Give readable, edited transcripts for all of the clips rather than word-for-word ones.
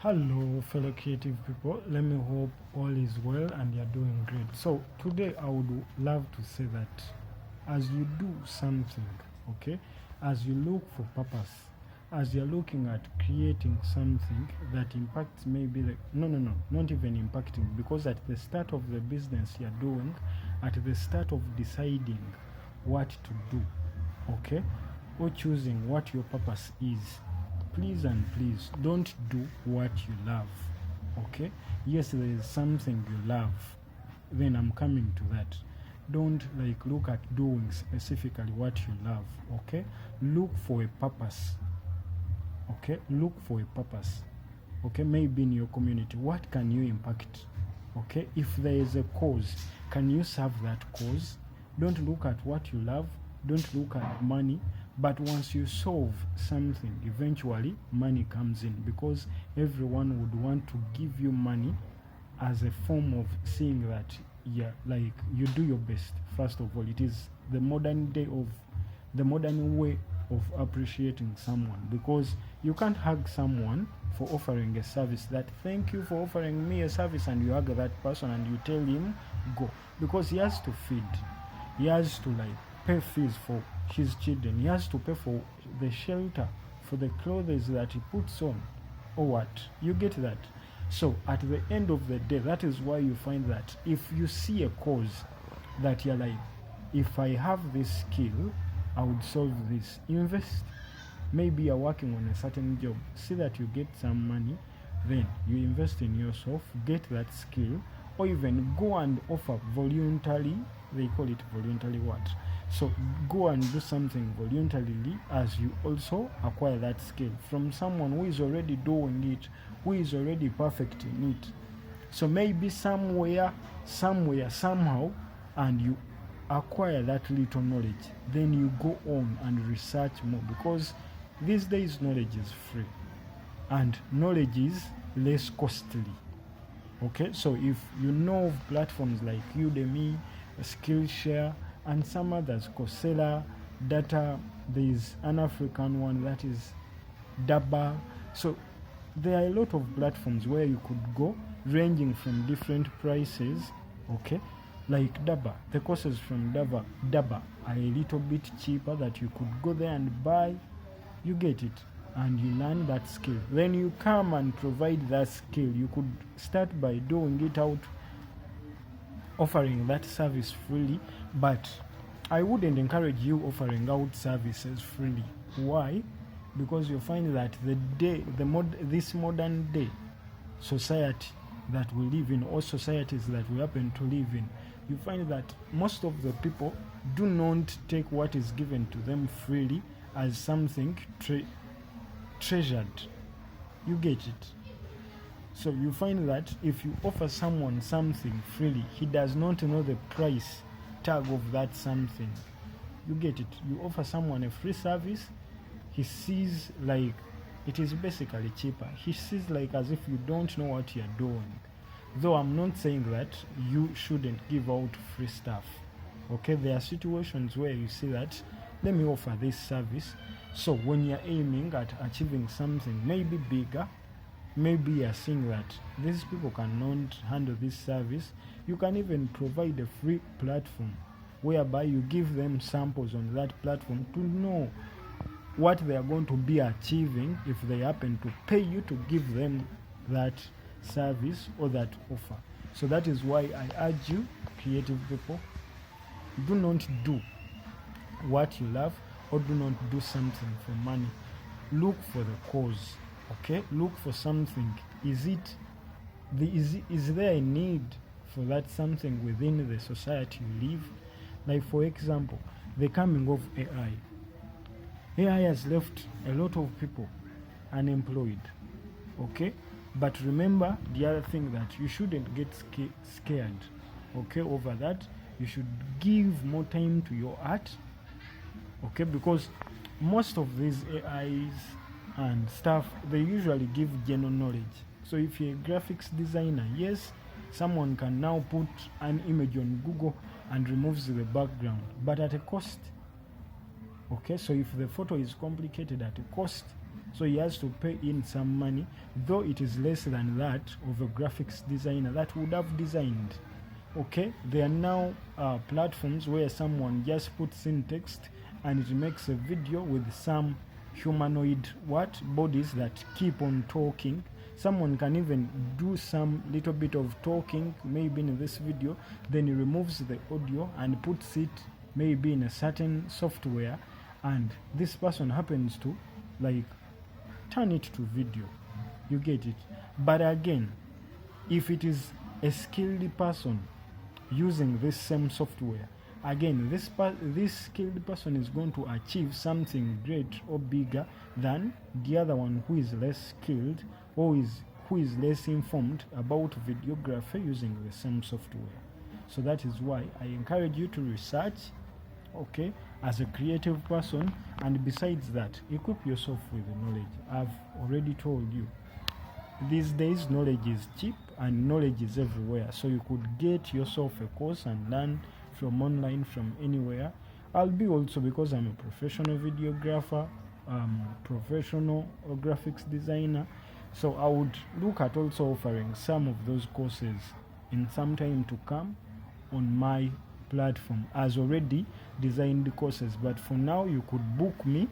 Hello fellow creative people, let me hope all is well and you're doing great. So today I would love to say that as you do something, okay, as you look for purpose, as you're looking at creating something that impacts maybe not even impacting, because at the start of the business you're doing, at the start of deciding what to do, okay, or choosing what your purpose is, please and please don't do what you love. Okay, yes, there is something you love, then I'm coming to that. Don't look at doing specifically what you love. Okay, look for a purpose. Okay, look for a purpose. Okay, maybe in your community, what can you impact? Okay, if there is a cause, can you serve that cause? Don't look at what you love, don't look at money. But once you solve something, eventually money comes in, because everyone would want to give you money as a form of seeing that you do your best. First of all, it is the modern way of appreciating someone, because you can't hug someone for offering a service, that thank you for offering me a service, and you hug that person and you tell him go, because he has to feed, he has to pay fees for his children, he has to pay for the shelter, for the clothes that he puts on, or what, you get that. So at the end of the day, that is why you find that if you see a cause that you're like, if I have this skill, I would solve this, invest. Maybe you're working on a certain job, see that you get some money, then you invest in yourself, get that skill, or even go and offer voluntarily, they call it voluntary what, so go and do something voluntarily as you also acquire that skill from someone who is already doing it, who is already perfect in it. So maybe somewhere, somehow, and you acquire that little knowledge, then you go on and research more, because these days knowledge is free and knowledge is less costly. Okay, so if you know of platforms like Udemy, Skillshare, and some others, Coursera, Data, there is an African one that is Daba. So there are a lot of platforms where you could go, ranging from different prices. Okay, like Daba, the courses from Daba are a little bit cheaper, that you could go there and buy, you get it, and you learn that skill. Then you come and provide that skill. You could start by doing it out, offering that service freely, but I wouldn't encourage you offering out services freely. Why? Because you find that this modern day society that we live in, or societies that we happen to live in, you find that most of the people do not take what is given to them freely as something treasured. You get it? So you find that if you offer someone something freely, he does not know the price tag of that something. You get it? You offer someone a free service, he sees it is basically cheaper. He sees as if you don't know what you're doing. Though I'm not saying that you shouldn't give out free stuff. Okay, there are situations where you see that, let me offer this service. So when you're aiming at achieving something maybe bigger, maybe you're seeing that these people cannot handle this service, you can even provide a free platform whereby you give them samples on that platform to know what they are going to be achieving if they happen to pay you to give them that service or that offer. So that is why I urge you, creative people, do not do what you love, or do not do something for money. Look for the cause. Okay, look for something. Is there a need for that something within the society you live? Like for example, the coming of AI. AI has left a lot of people unemployed. Okay, but remember the other thing, that you shouldn't get scared. Okay, over that, you should give more time to your art. Okay, because most of these AIs and stuff, they usually give general knowledge. So if you're a graphics designer, yes, someone can now put an image on Google and removes the background, but at a cost. Okay, so if the photo is complicated, at a cost, so he has to pay in some money, though it is less than that of a graphics designer that would have designed. Okay, there are now platforms where someone just puts in text and it makes a video with some humanoid bodies that keep on talking. Someone can even do some little bit of talking maybe in this video, then he removes the audio and puts it maybe in a certain software, and this person happens to like turn it to video. You get it? But again, if it is a skilled person using this same software, again this skilled person is going to achieve something great or bigger than the other one who is less skilled or who is less informed about videography using the same software. So that is why I encourage you to research, okay, as a creative person, and besides that, equip yourself with knowledge. I've already told you, these days knowledge is cheap and knowledge is everywhere, so you could get yourself a course and learn from online, from anywhere. I'll be also, because I'm a professional videographer, professional graphics designer, so I would look at also offering some of those courses in some time to come on my platform as already designed courses. But for now, you could book me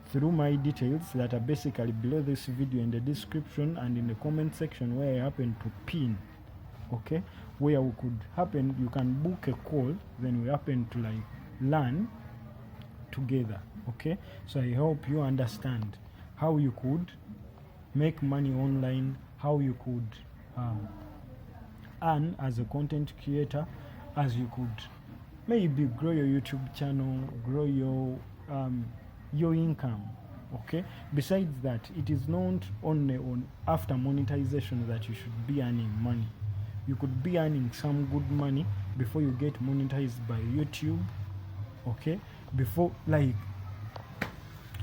through my details that are basically below this video in the description and in the comment section where I happen to pin, okay, where we could happen, you can book a call, then we happen to like learn together. Okay, so I hope you understand how you could make money online, how you could earn as a content creator, as you could maybe grow your YouTube channel, grow your income. Okay, besides that, it is not only on after monetization that you should be earning money. You could be earning some good money before you get monetized by YouTube. Okay, before, like,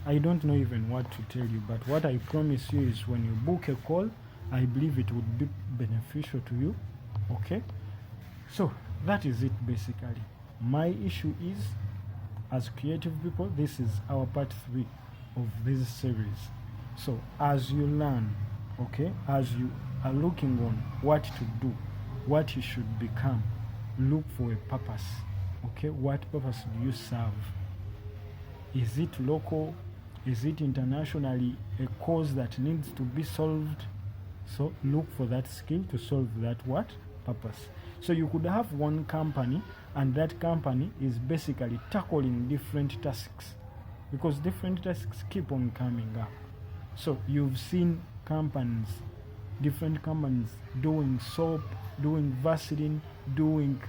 I don't know even what to tell you, but what I promise you is when you book a call, I believe it would be beneficial to you. Okay, so that is it basically. My issue is, as creative people, this is our part 3 of this series. So as you learn, okay, as you are looking on what to do, what you should become, look for a purpose. Okay, what purpose do you serve? Is it local? Is it internationally a cause that needs to be solved? So look for that skill to solve that purpose. So you could have one company, and that company is basically tackling different tasks, because different tasks keep on coming up. So you've seen companies, different companies doing soap, doing Vaseline, doing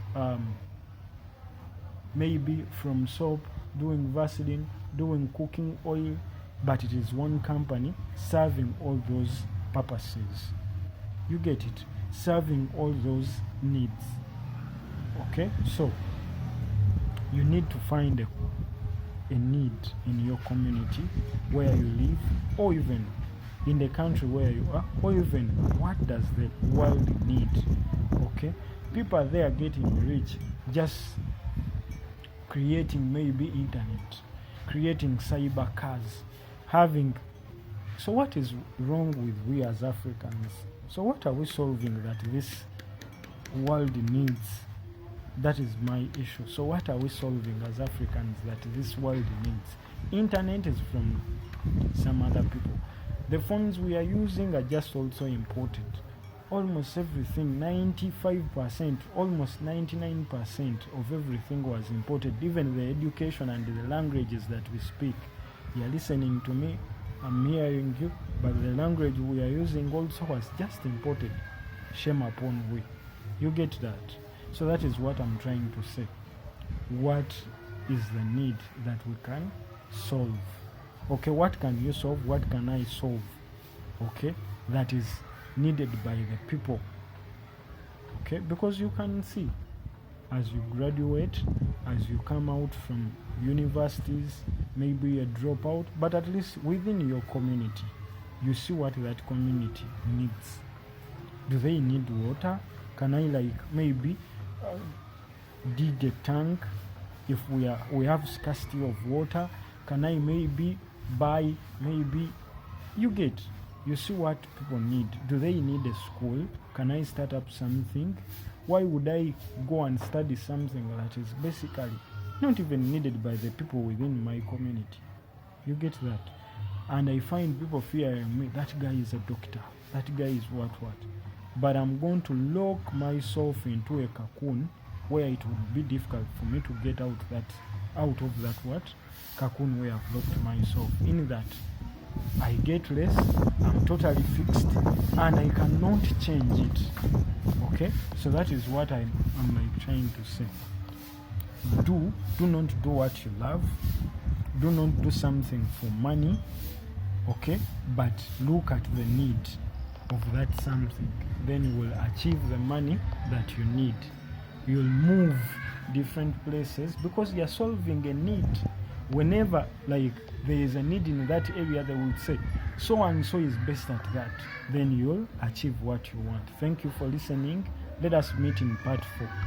maybe from soap, doing Vaseline, doing cooking oil, but it is one company serving all those purposes. You get it? Serving all those needs. Okay, so you need to find a need in your community where you live, or even in the country where you are, or even what does the world need. Okay, people are there getting rich just creating maybe internet, creating cyber cars, having. So what is wrong with we as Africans? So what are we solving that this world needs? That is my issue. So what are we solving as Africans that this world needs? Internet is from some other people. The phones we are using are just also imported. Almost everything, 95%, almost 99% of everything was imported. Even the education and the languages that we speak. You are listening to me, I'm hearing you, but the language we are using also was just imported. Shame upon we. You get that? So that is what I'm trying to say. What is the need that we can solve? Okay, what can you solve? What can I solve? Okay, that is needed by the people. Okay, because you can see, as you graduate, as you come out from universities, maybe a dropout, but at least within your community, you see what that community needs. Do they need water? Can I maybe dig a tank if we have scarcity of water? Can I maybe buy maybe You get, you see what people need. Do they need a school? Can I start up something? Why would I go and study something that is basically not even needed by the people within my community? You get that? And I find people fearing me. That guy is a doctor. That guy is what. But I'm going to lock myself into a cocoon where it would be difficult for me to get out of that cocoon where I've locked myself. In that, I get less, I'm totally fixed, and I cannot change it. Okay? So that is what I'm like trying to say. Do not do what you love. Do not do something for money. Okay? But look at the need of that something. Then you will achieve the money that you need. You'll move different places because you're solving a need. Whenever like there is a need in that area, they will say so and so is best at that. Then you'll achieve what you want. Thank you for listening. Let us meet in part 4.